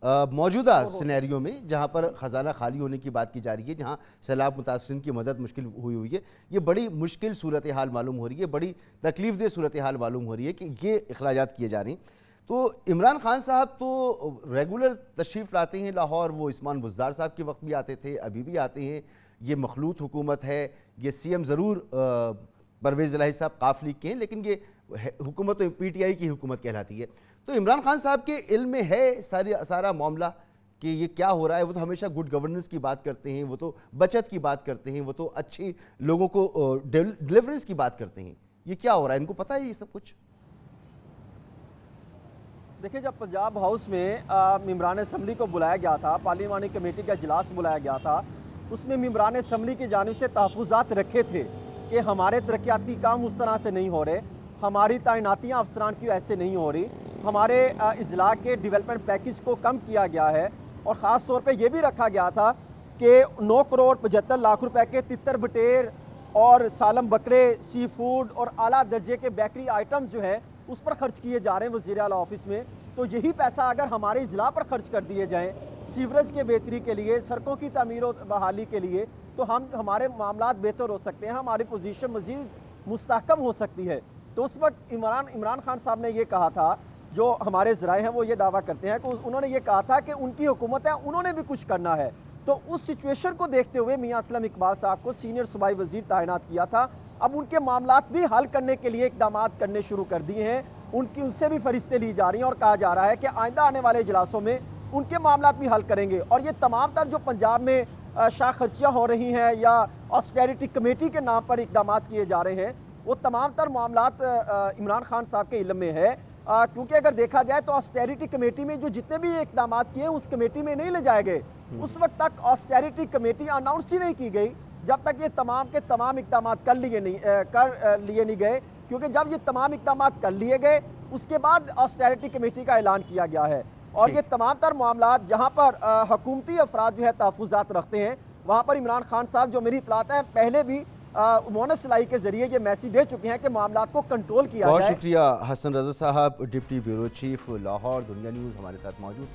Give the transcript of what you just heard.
मौजूदा सिनेरियो में जहां पर ख़जाना खाली होने की बात की जा रही है, जहां सैलाब मुतासरीन की मदद मुश्किल हुई है, ये बड़ी मुश्किल सूरत हाल मालूम हो रही है, बड़ी तकलीफ दह सूरत हाल मालूम हो रही है कि ये अखराजात किए जा रहे हैं। तो इमरान खान साहब तो रेगुलर तशरीफ़ लाते हैं लाहौर, वो उस्मान बुज़दार साहब के वक्त भी आते थे, अभी भी आते हैं। ये मखलूत हुकूमत है, ये CM ज़रूर परवेज़ इलाही साहब काफ लीग के हैं, लेकिन ये हुकूमत तो PTI की हुकूमत कहलाती है। तो इमरान खान साहब के इल्म में है सारा मामला कि ये क्या हो रहा है। वो तो हमेशा गुड गवर्नेंस की बात करते हैं, वो तो बचत की बात करते हैं, वो तो अच्छी लोगों को डिलीवरेंस की बात करते हैं। ये क्या हो रहा है, इनको पता है ये सब कुछ? देखिए, जब पंजाब हाउस में मेंबरान असम्बली को बुलाया गया था, पार्लिमानी कमेटी का इजलास बुलाया गया था, उसमें मेंबरान असम्बली की जानिब से तहफ़्फ़ुज़ात रखे थे कि हमारे तरक्याती काम उस तरह से नहीं हो रहे, हमारी तैनातियाँ अफसरान की ऐसे नहीं हो रही, हमारे अजला के डेवलपमेंट पैकेज को कम किया गया है। और ख़ास तौर पे ये भी रखा गया था कि 9 करोड़ 75 लाख रुपए के तितर बटेर और सालम बकरे, सी फूड और आला दर्जे के बेकरी आइटम्स जो हैं उस पर खर्च किए जा रहे हैं वज़ीर आला ऑफिस में। तो यही पैसा अगर हमारे इजला पर खर्च कर दिए जाएँ, सीवरेज के बेहतरी के लिए, सड़कों की तमीर और बहाली के लिए, तो हमारे मामलात बेहतर हो सकते हैं, हमारी पोजीशन मज़ीद मुस्तहकम हो सकती है। तो उस वक्त इमरान खान साहब ने ये कहा था, जो हमारे ज़राए हैं वो ये दावा करते हैं कि उन्होंने ये कहा था कि उनकी हुकूमत है, उन्होंने भी कुछ करना है। तो उस सिचुएशन को देखते हुए मियां असलम इकबाल साहब को सीनियर सूबाई वज़ीर तैनात किया था। अब उनके मामलात भी हल करने के लिए इकदाम करने शुरू कर दिए हैं, उनसे भी फरिश्ते ली जा रही हैं और कहा जा रहा है कि आइंदा आने वाले इजलासों में उनके मामलात भी हल करेंगे। और ये तमाम तर जो पंजाब में शाह खर्चियाँ हो रही हैं या ऑस्टेरिटी कमेटी के नाम पर इकदाम किए जा रहे हैं, वो तमाम तर मामलात इमरान खान साहब के इल्म में है। क्योंकि अगर देखा जाए तो ऑस्टेरिटी कमेटी में जो जितने भी इकदाम किए उस कमेटी में नहीं ले जाए गए। उस वक्त तक ऑस्टेरिटी कमेटी अनाउंस ही नहीं की गई जब तक ये तमाम के तमाम इकदाम कर लिए नहीं गए, क्योंकि जब ये तमाम इकदाम कर लिए गए उसके बाद ऑस्टेरिटी कमेटी का ऐलान किया गया है। और ये तमाम तर मामलात जहाँ पर हुकूमती अफराद जो है तहफ़्फ़ुज़ात रखते हैं, वहाँ पर इमरान खान साहब, जो मेरी इतलात है, पहले भी मोनस सिलाई के जरिए ये मैसेज दे चुके हैं कि मामलात को कंट्रोल किया जाए। बहुत शुक्रिया हसन रज़ा साहब, डिप्टी ब्यूरो चीफ लाहौर, दुनिया न्यूज़ हमारे साथ मौजूद थे।